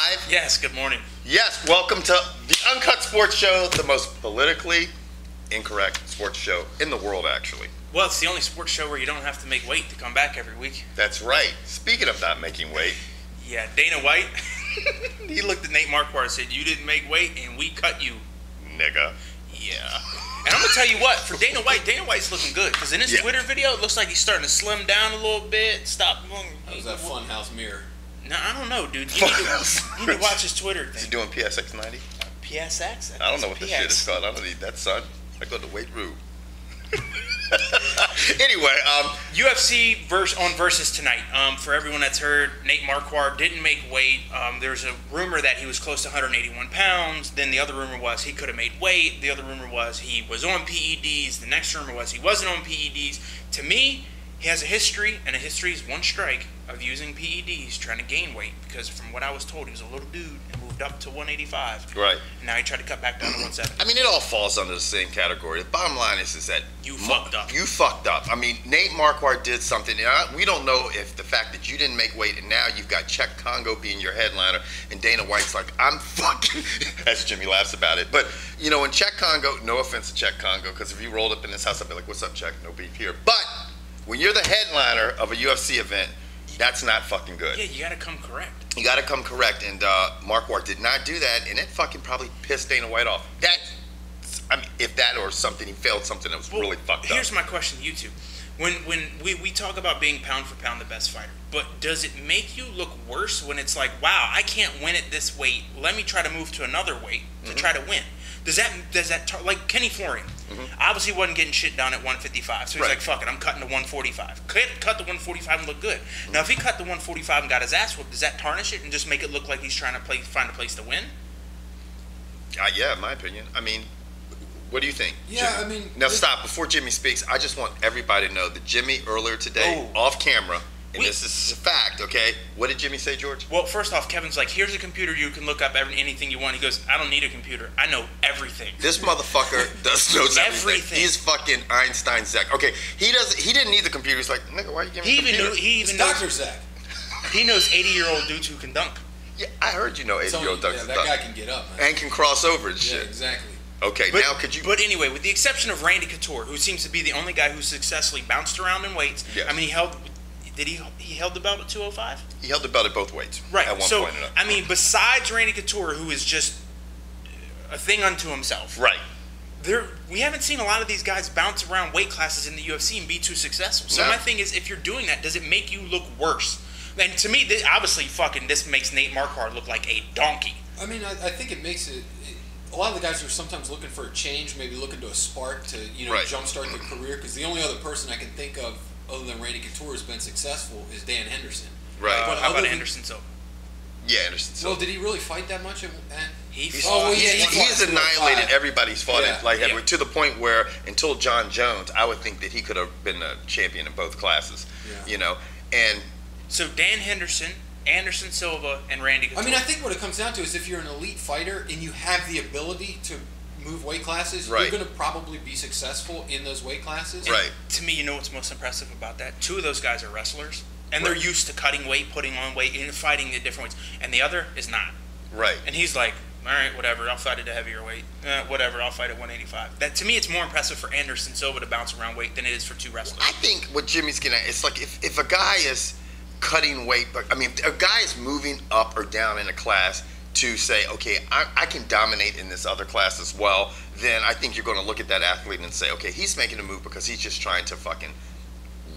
live? Yes, good morning. Yes, welcome to the Uncut Sports Show, the most politically incorrect sports show in the world, actually. Well, it's the only sports show where you don't have to make weight to come back every week. That's right. Speaking of not making weight. Yeah, Dana White, he looked at Nate Marquardt and said, "You didn't make weight and we cut you." Nigga. Yeah. And I'm going to tell you what, for Dana White's looking good. Because in his Twitter video, it looks like he's starting to slim down a little bit. Stop. That was that Funhouse mirror. No, I don't know, dude. You need to watch his Twitter thing. Is he doing PSX 90? PSX? I don't know what the shit is called. I don't need that, son. I go to weight room. Anyway, UFC versus tonight. For everyone that's heard, Nate Marquardt didn't make weight. There's a rumor that he was close to 181 pounds. Then the other rumor was he could have made weight. The other rumor was he was on PEDs. The next rumor was he wasn't on PEDs. To me, he has a history, and a history is one strike of using PEDs trying to gain weight. Because from what I was told, he was a little dude and moved up to 185. Right. And now he tried to cut back down to 170. I mean, it all falls under the same category. The bottom line is that you fucked up. You fucked up. I mean, Nate Marquardt did something. We don't know if the fact that you didn't make weight and now you've got Czech Congo being your headliner and Dana White's like, I'm fucking, as Jimmy laughs about it. But, you know, in Czech Congo, no offense to Czech Congo, because if you rolled up in this house, I'd be like, what's up, Czech? No beef here. But when you're the headliner of a UFC event, that's not fucking good. Yeah, you got to come correct. You got to come correct, and Marquardt did not do that, and it fucking probably pissed Dana White off. I mean, if that or something, he failed something that was really fucked up. Here's my question to you two. When we talk about being pound for pound the best fighter, but does it make you look worse when it's like, wow, I can't win at this weight, let me try to move to another weight to try to win? Does that like Kenny Florian obviously wasn't getting shit done at 155, so he's like, fuck it, I'm cutting to 145. Cut the 145 and look good. Now if he cut the 145 and got his ass whooped, does that tarnish it and just make it look like he's trying to find a place to win? Yeah, in my opinion. I mean, what do you think? Yeah, Jimmy? I mean, now stop before Jimmy speaks. I just want everybody to know that Jimmy earlier today, off camera, and this is a fact, okay? What did Jimmy say, George? Well, first off, Kevin's like, here's a computer, you can look up anything you want. He goes, I don't need a computer. I know everything. This motherfucker knows everything. He's fucking Einstein Zach. Okay, he didn't need the computer. He's like, nigga, why are you giving me a computer? He even knows Dr. Zach. He knows 80-year-old dudes who can dunk. Yeah, I heard you know 80-year-old dudes. Yeah, that guy can get up, man. And can cross over and shit. Yeah, exactly. Okay, now could you... But anyway, with the exception of Randy Couture, who seems to be the only guy who successfully bounced around in weights. Yes. I mean, he held the belt at 205? He held the belt at both weights. Right. At one point. I mean, besides Randy Couture, who is just a thing unto himself. Right. We haven't seen a lot of these guys bounce around weight classes in the UFC and be too successful. So my thing is, if you're doing that, does it make you look worse? And to me, obviously, this makes Nate Marquardt look like a donkey. I mean, I think it makes it. A lot of the guys are sometimes looking for a change, maybe looking to a spark to jumpstart their career. Because the only other person I can think of other than Randy Couture has been successful is Dan Henderson. Right. How about Anderson Silva? Yeah, Anderson Silva. Well, did he really fight that much? He's annihilated everybody he's fought to the point where until John Jones, I would think that he could have been a champion in both classes. Yeah. You know, and so Dan Henderson, Anderson Silva, and Randy Couture. I mean, I think what it comes down to is if you're an elite fighter and you have the ability to move weight classes, you're going to probably be successful in those weight classes. Right. And to me, you know what's most impressive about that? Two of those guys are wrestlers, and they're used to cutting weight, putting on weight, and fighting at different weights, and the other is not. Right. And he's like, all right, whatever, I'll fight at a heavier weight. Whatever, I'll fight at 185. That to me, it's more impressive for Anderson Silva to bounce around weight than it is for two wrestlers. I think what Jimmy's getting at, it's like if a guy is cutting weight, but I mean, if a guy is moving up or down in a class to say, okay, I can dominate in this other class as well, then I think you're going to look at that athlete and say, okay, he's making a move because he's just trying to fucking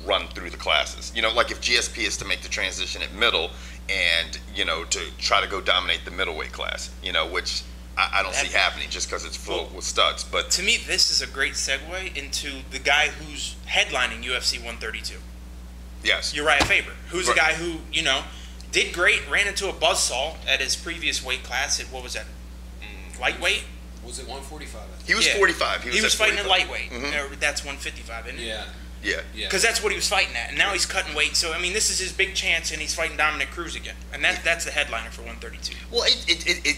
run through the classes. You know, like if GSP is to make the transition at middle and, you know, to try to go dominate the middleweight class, you know, which I don't see happening just because it's full with studs. But to me, this is a great segue into the guy who's headlining UFC 132. Yes. Urijah Faber, who's a guy who, you know, did great, ran into a buzzsaw at his previous weight class at, what was that, lightweight? Was it 145? He was 45. He was fighting at lightweight. That's 155, isn't it? Yeah. Yeah. Because that's what he was fighting at, and now he's cutting weight. So I mean, this is his big chance, and he's fighting Dominick Cruz again, and that's the headliner for 132. Well,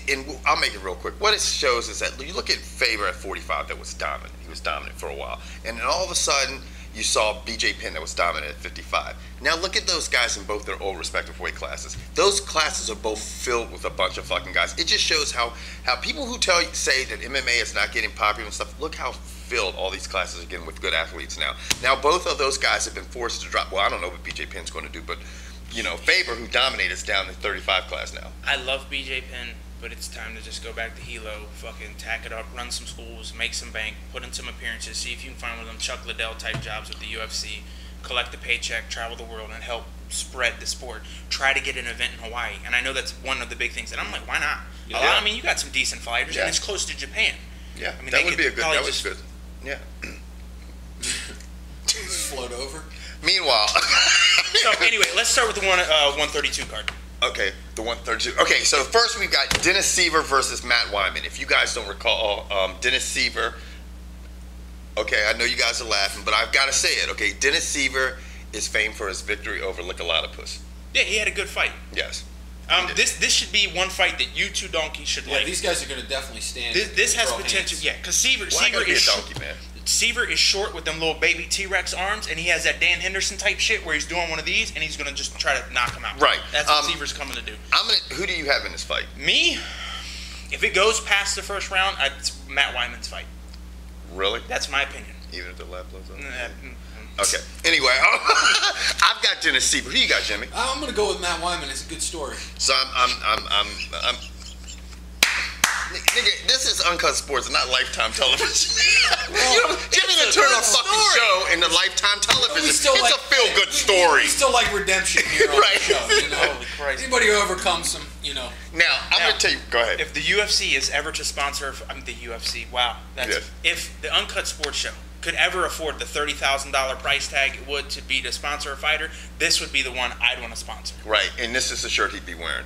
and I'll make it real quick. What it shows is that you look at Faber at 45, that was dominant. He was dominant for a while, and then all of a sudden, you saw B.J. Penn that was dominant at 55. Now look at those guys in both their own respective weight classes. Those classes are both filled with a bunch of fucking guys. It just shows how people who say that MMA is not getting popular and stuff, look how filled all these classes are getting with good athletes now. Now both of those guys have been forced to drop. Well, I don't know what B.J. Penn's going to do, but you know, Faber, who dominated, is down to 35 class now. I love B.J. Penn, but it's time to just go back to Hilo, fucking tack it up, run some schools, make some bank, put in some appearances, see if you can find one of them Chuck Liddell type jobs with the UFC, collect a paycheck, travel the world, and help spread the sport. Try to get an event in Hawaii, and I know that's one of the big things. And I'm like, why not? Yeah. I mean, you got some decent fighters, and it's close to Japan. Yeah, I mean, that would be a good. That was good. Yeah. Float over. Meanwhile. So anyway, let's start with the 132 card. Okay, the 132. Okay, so first we've got Dennis Siver versus Matt Wyman. If you guys don't recall, Dennis Siver. Okay, I know you guys are laughing, but I've got to say it. Okay, Dennis Siver is famed for his victory over Lickalotopus. Yeah, he had a good fight. Yes. This should be one fight that you two donkeys should like. These guys are going to definitely stand. This has potential. Yeah, because Siver is a donkey, man. Seaver is short with them little baby T-Rex arms, and he has that Dan Henderson type shit where he's doing one of these, and he's gonna just try to knock him out. Right. That's what Seaver's coming to do. Who do you have in this fight? Me? If it goes past the first round, it's Matt Wyman's fight. Really? That's my opinion. Even if the left blows up? Okay. Anyway, I've got Dennis Siver. Who you got, Jimmy? I'm gonna go with Matt Wyman. It's a good story. So I'm nigga, this is Uncut Sports, not Lifetime Television. You know, Jimmy can turn on a fucking show in the Lifetime Television. It's a feel-good story. We still like redemption here on right. the show. You know? Holy Christ. Anybody who overcomes some, you know. Now, I'm going to tell you, go ahead. If the UFC is ever to sponsor, the UFC, wow. If the Uncut Sports show could ever afford the $30,000 price tag it would to be to sponsor a fighter, this would be the one I'd want to sponsor. Right, and this is the shirt he'd be wearing.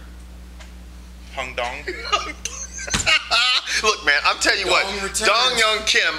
Hung Dong. Look, man, I'm telling you what, Dong Young Kim,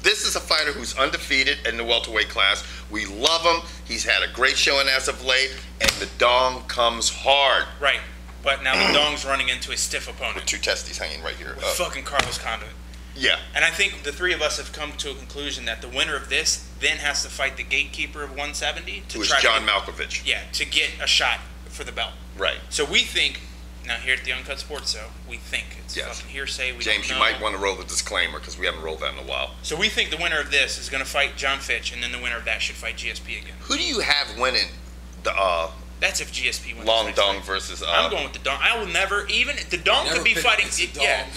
this is a fighter who's undefeated in the welterweight class. We love him. He's had a great showing as of late, and the Dong comes hard. Right, but now the Dong's running into a stiff opponent. With two testes hanging right here. With fucking Carlos Condit. Yeah. And I think the three of us have come to a conclusion that the winner of this then has to fight the gatekeeper of 170 to who is try John Malkovich. Yeah, to get a shot for the belt. Right. So we think, now here at the Uncut Sports Show, we think it's fucking hearsay. James, you might want to roll the disclaimer because we haven't rolled that in a while. So we think the winner of this is going to fight John Fitch, and then the winner of that should fight GSP again. Who do you have winning the That's if GSP wins. Long Dong versus I'm going with the Dong. I will never even the Dong could be fighting.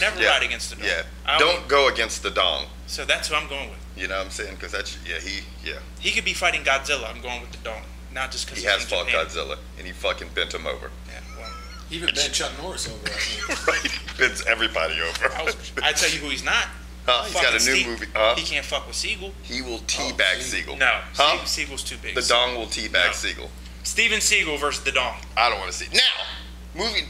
Never fight against the Dong. Yeah. Don't go against the Dong. So that's who I'm going with. You know what I'm saying? Because that's He could be fighting Godzilla. I'm going with the Dong, not just because he has fought Godzilla and he fucking bent him over. Yeah. Well, he even bent Chuck Norris over. I think. Right. He bends everybody over. I tell you who he's not. He's got a new movie. He can't fuck with Siegel. He will teabag Siegel. No. Siegel's too big. The Dong will teabag Siegel. Steven Siegel versus the Dong. I don't want to see. Now,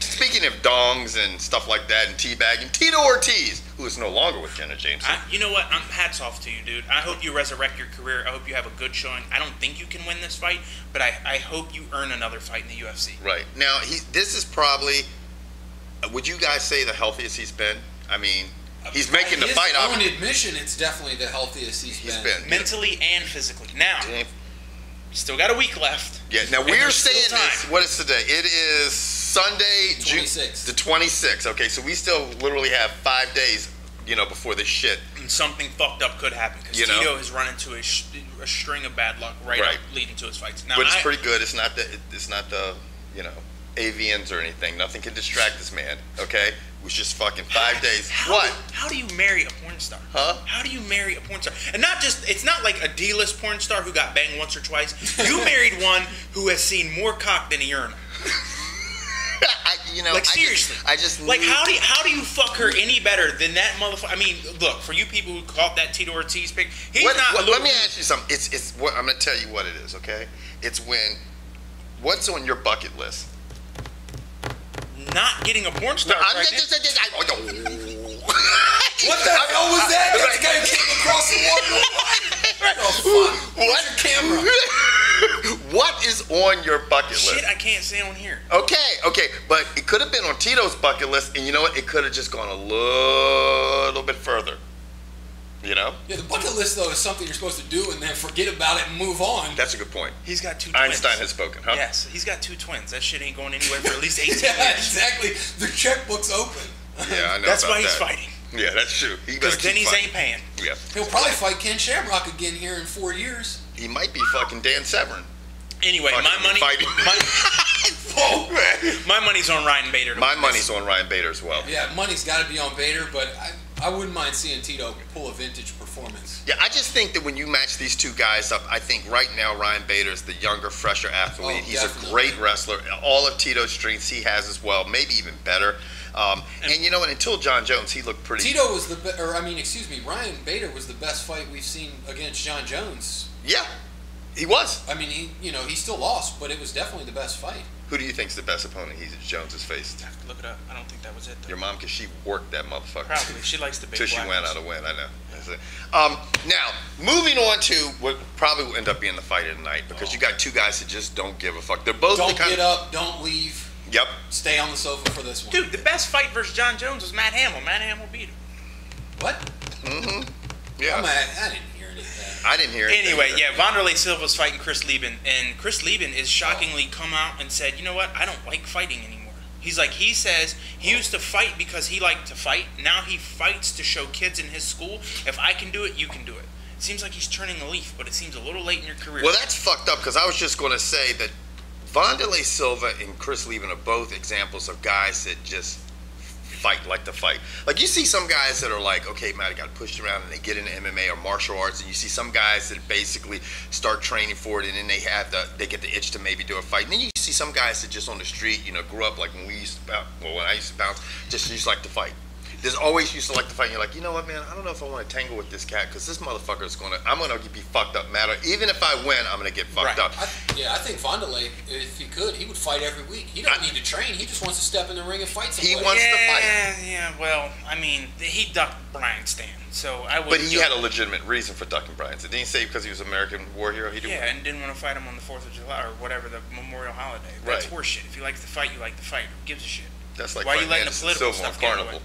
speaking of dongs and stuff like that and teabagging, Tito Ortiz, who is no longer with Jenna Jameson. You know what? Hats off to you, dude. I hope you resurrect your career. I hope you have a good showing. I don't think you can win this fight, but I hope you earn another fight in the UFC. Right. Now, this is probably, would you guys say the healthiest he's been? I mean, he's making the fight up. On admission, it's definitely the healthiest he's been. Mentally and physically. Now, still got a week left. Yeah, now we're saying this. What is today? It is Sunday, June the 26th. Okay, so we still literally have 5 days, before this shit. And something fucked up could happen because Tito has run into a string of bad luck right up leading to his fights. Now, but it's pretty good. It's not the avians or anything. Nothing can distract this man. Okay. Was just fucking 5 days. How do you marry a porn star? Huh? How do you marry a porn star? And it's not like a D-list porn star who got banged once or twice. You married one who has seen more cock than a urinal. Seriously. How do you fuck her any better than that motherfucker? I mean, look, for you people who caught that Tito Ortiz pick, let me ask you something. It's what I'm gonna tell you what it is, okay? It's what's on your bucket list? Not getting a porn star. What the hell was that? That guy came across the water. What's your camera? What is on your bucket list? Shit, I can't say on here. Okay, but it could have been on Tito's bucket list, and you know what? It could have just gone a little bit further. You know? Yeah, the bucket list, though, is something you're supposed to do and then forget about it and move on. That's a good point. He's got 2 twins. Einstein has spoken, huh? Yes, he's got 2 twins. That shit ain't going anywhere for at least 18 Yeah, years. exactly. The checkbook's open. Yeah, I know. That's about why he's that. fighting. Yeah, that's true. Because Denny's ain't paying. Yeah. He'll probably fight Ken Shamrock again here in 4 years. He might be fucking Dan Severn. Anyway, my money. My money's on Ryan Bader. My money's on Ryan Bader as well. Yeah, money's got to be on Bader, but I wouldn't mind seeing Tito pull a vintage performance. Yeah, I just think that when you match these two guys up, I think right now Ryan Bader is the younger, fresher athlete. Oh, He's definitely. a great wrestler. All of Tito's strengths he has as well, maybe even better. And you know what? Until John Jones, he looked pretty. Tito was Ryan Bader was the best fight we've seen against John Jones. Yeah, he was. I mean, he still lost, but it was definitely the best fight. Who do you think's the best opponent Jones has faced? I have to look it up. I don't think that was it, though. Your mom, because she worked that motherfucker. Probably. She likes the big Till she black went ones. out to win, I know. That's it. Now, moving on to what probably will end up being the fight of the night, because you got two guys that just don't give a fuck. They're both Don't the kind get up, don't leave. Yep. Stay on the sofa for this one. Dude, the best fight versus John Jones was Matt Hamill. Matt Hamill beat him. What? Mm-hmm. Yeah. I didn't hear any of that. I didn't hear anything Anyway, either. yeah, Wanderlei Silva's fighting Chris Lieben, and Chris Lieben is shockingly come out and said, you know what, I don't like fighting anymore. He's like, he says he used to fight because he liked to fight. Now he fights to show kids in his school, if I can do it, you can do it. It seems like he's turning a leaf, but it seems a little late in your career. Well, that's fucked up, because I was just going to say that Wanderlei Silva and Chris Lieben are both examples of guys that just fight like to fight. Like, you see some guys that are like, okay, man, I got pushed around, and they get into MMA or martial arts, and you see some guys that basically start training for it, and then they get the itch to maybe do a fight. And then you see some guys that just on the street, grew up like when I used to bounce, just used to like to fight. There's always used to like to fight, and you're like, you know what, man, I don't know if I want to tangle with this cat, because this motherfucker is I'm going to be fucked up matter. Even if I win, I'm going to get fucked up. I think Wanderlei, if he could, he would fight every week. He don't need to train. He just wants to step in the ring and fight somebody. He wants to fight. Yeah, well, I mean, he ducked Brian Stan, so I would. But he had a legitimate reason for ducking Brian. So didn't he say because he was an American war hero? He didn't. Yeah, and didn't want to fight him on the 4th of July or whatever, the Memorial holiday. That's Right. horseshit. If you like to fight, you like to fight. Who gives a shit? That's like why are you fighting letting the Anderson political Silva on stuff get Carnival. away?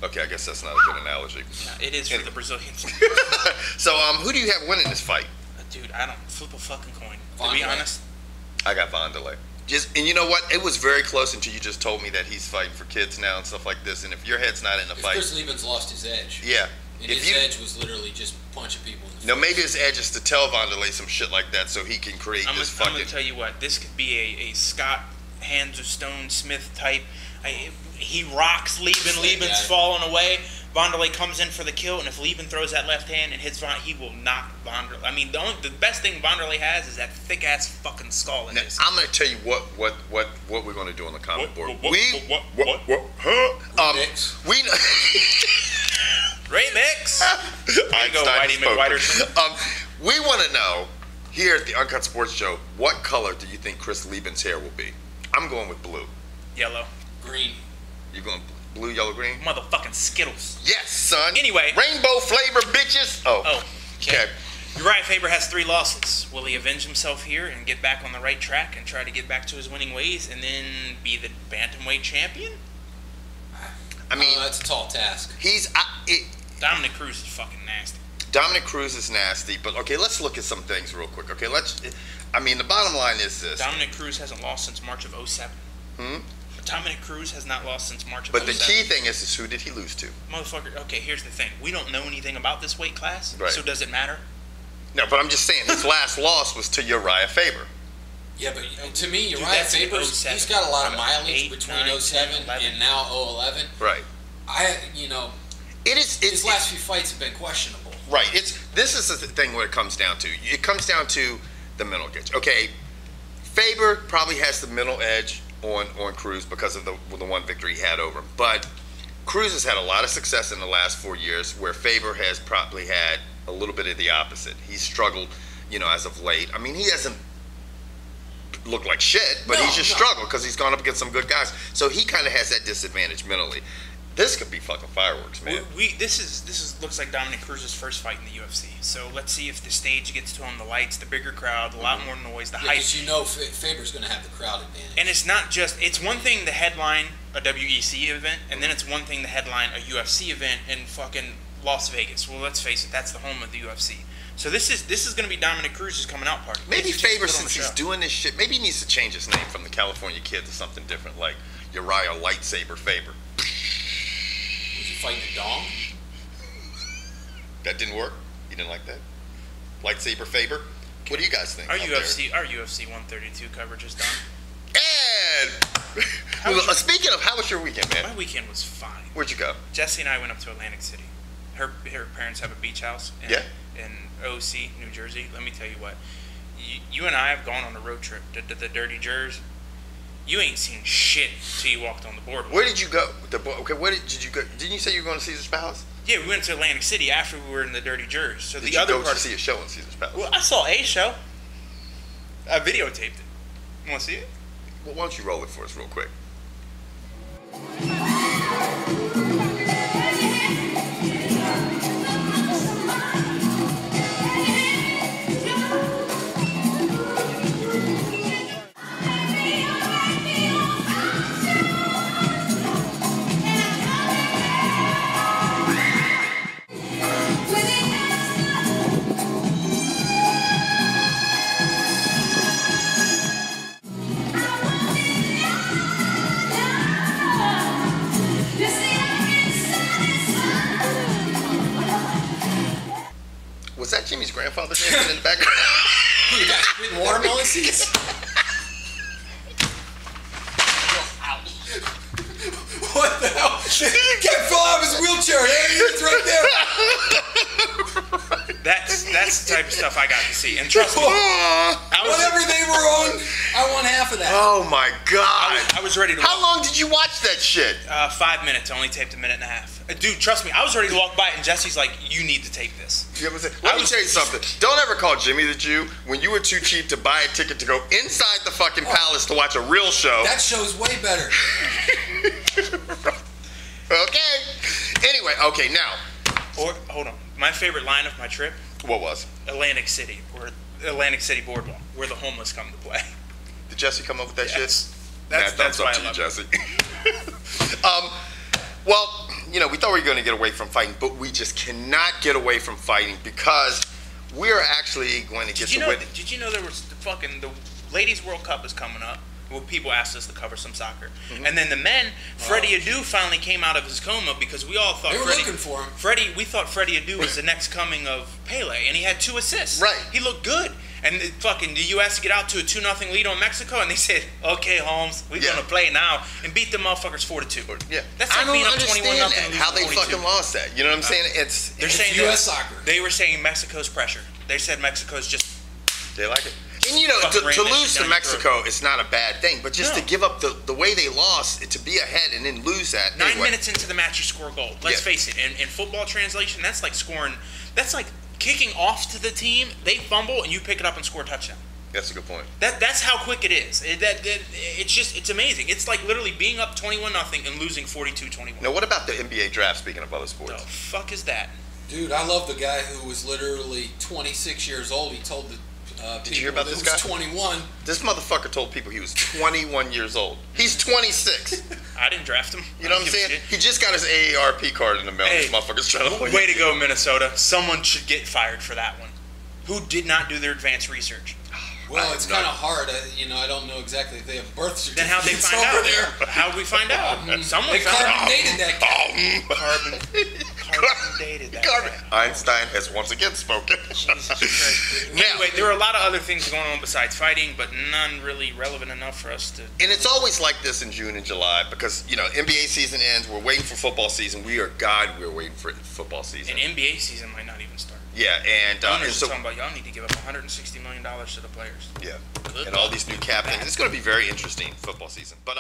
Okay, I guess that's not a good analogy. No, it is for the Brazilians. So, who do you have winning this fight? Dude, I don't flip a fucking coin. To Wanderlei. be honest, I got Wanderlei. And you know what? It was very close until you just told me that he's fighting for kids now and stuff like this. And if your head's not in the fight, Chris Lieben's lost his edge. yeah. And his edge was literally just punching people in the No, face. maybe his edge is to tell Wanderlei some shit like that so he can create I'm this gonna fucking. tell you what. This could be a Scott Hands of Stone Smith type. He rocks Lieben. Lieben's falling away. Wanderlei comes in for the kill, and if Lieben throws that left hand and hits he will knock Wanderlei. I mean, the best thing Wanderlei has is that thick ass fucking skull in Now, his. I'm going to tell you what we're going to do on the comment board. What? Mix. We know. Ray Mix. There you go, Einstein Whitey spoken. McWhiterson. We want to know here at the Uncut Sports Show, what color do you think Chris Lieben's hair will be? I'm going with blue. Yellow. Green. You going blue, yellow, green? Motherfucking Skittles. Yes, son. Anyway. Rainbow flavor, bitches. Oh. Okay. Uriah Faber has 3 losses. Will he avenge himself here and get back on the right track and try to get back to his winning ways and then be the bantamweight champion? I mean, that's a tall task. Dominick Cruz is fucking nasty. Dominick Cruz is nasty, but okay, let's look at some things real quick. Okay, the bottom line is this. Dominick Cruz hasn't lost since March of 07. Dominick Cruz has not lost since March of 07. But the key thing is who did he lose to? Motherfucker, okay, here's the thing. We don't know anything about this weight class, Right. so does it matter? No, but I'm just saying his last loss was to Uriah Faber. Yeah, but to me, Uriah that's in Faber, 07. he's got a lot of mileage 8, between 9, 07 10, 11. and now 011. Right. His last few fights have been questionable. Right. This is the thing where it comes down to. It comes down to the mental edge. Okay, Faber probably has the mental edge on Cruz because of the one victory he had over him. But Cruz has had a lot of success in the last 4 years, where Faber has probably had a little bit of the opposite. He's struggled, as of late. I mean, he hasn't looked like shit, but he's just struggled because he's gone up against some good guys. So he kind of has that disadvantage mentally. This could be fucking fireworks, man. This looks like Dominick Cruz's first fight in the UFC. So let's see if the stage gets to him, the lights, the bigger crowd, a lot more noise, the hype. Because Faber's going to have the crowd advantage. And it's not just, it's one thing to headline a WEC event, and then it's one thing to headline a UFC event and fucking Las Vegas. Well, let's face it, that's the home of the UFC. So this is going to be Dominick Cruz's coming out party. Maybe Faber, since he's doing this shit, maybe he needs to change his name from the California Kid to something different, like Urijah Lightsaber Faber. Was he fighting a dong? That didn't work? You didn't like that? Lightsaber Faber? What do you guys think? Our UFC 132 coverage is done. And speaking of, how was your weekend, man? My weekend was fine. Where'd you go? Jesse and I went up to Atlantic City. Her parents have a beach house in OC, New Jersey. Let me tell you what. You and I have gone on a road trip to the Dirty Jers. You ain't seen shit till you walked on the boardwalk. Where did you go? Okay, where did you go? Didn't you say you were going to Caesar's Palace? Yeah, we went to Atlantic City after we were in the Dirty Jers. So did the you other go part to see a show in Caesar's Palace? Well, I saw a show. I videotaped it. You want to see it? Well, why don't you roll it for us real quick? Was that Jimmy's grandfather dancing in the background? You guys spitting watermelon seeds? What the hell? Can't fall out of his wheelchair. There he is, right there. That's the type of stuff I got to see. And trust me, whatever they were on, I want half of that. Oh my God! I was ready to. How long did you watch that shit? 5 minutes. I only taped a minute and a half. Dude, trust me, I was ready to walk by it, and Jesse's like, "You need to tape this." Let me tell you something. Don't ever call Jimmy the Jew when you were too cheap to buy a ticket to go inside the fucking palace to watch a real show. That show's way better. Okay. Anyway, okay, now. Hold on. My favorite line of my trip. What was? Atlantic City, or Atlantic City Boardwalk, where the homeless come to play. Did Jesse come up with that shit? That's why up I to you, love Jesse. Well, you know, we thought we were going to get away from fighting, but we just cannot get away from fighting because we're actually going to get to win. Did you know there was the Ladies World Cup is coming up? Well, people asked us to cover some soccer. Mm-hmm. And then the men, Freddie Adu finally came out of his coma because we all thought they were looking for him. We thought Freddie Adu was the next coming of Pele, and he had 2 assists. Right. He looked good. And the U.S. get out to a 2-0 lead on Mexico, and they said, "Okay, Holmes, we're gonna play now," and beat the motherfuckers 4-2. Yeah, that's like being up 21-0. How they fucking lost that? You know what I'm saying? They're saying U.S. soccer. They were saying Mexico's pressure. They said Mexico's just. They like it. And you know, to lose to Mexico, it's not a bad thing, but just to give up the way they lost, to be ahead and then lose that. 9 minutes into the match, you score a goal. Let's face it. In football translation, that's like scoring. That's like kicking off to the team. They fumble and you pick it up and score a touchdown. That's a good point. That's how quick it is. It's amazing. It's like literally being up 21-0 and losing 42-21. Now, what about the NBA draft? Speaking of other sports, the fuck is that? Dude, I love the guy who was literally 26 years old. He told the did you hear about this guy? 21. This motherfucker told people he was 21 years old. He's 26. I didn't draft him. You know what I'm saying? He just got his AARP card in the mail. This motherfucker's trying to way to go, Minnesota. Someone should get fired for that one. Who did not do their advanced research? Well, it's kind of hard. I don't know exactly if they have birth certificates. Then how'd they find out? How'd we find out? Someone carbon dated that guy. Carbon dated that guy. Einstein has once again spoken. Jesus Christ. Anyway, there were a lot of other things going on besides fighting, but none really relevant enough for us to. And it's always like this in June and July because, you know, NBA season ends. We're waiting for football season. We're waiting for football season. And NBA season might not even start. Yeah, and owners are talking about y'all need to give up $160 million to the players. Yeah, and all these new cap things. It's going to be very interesting football season. But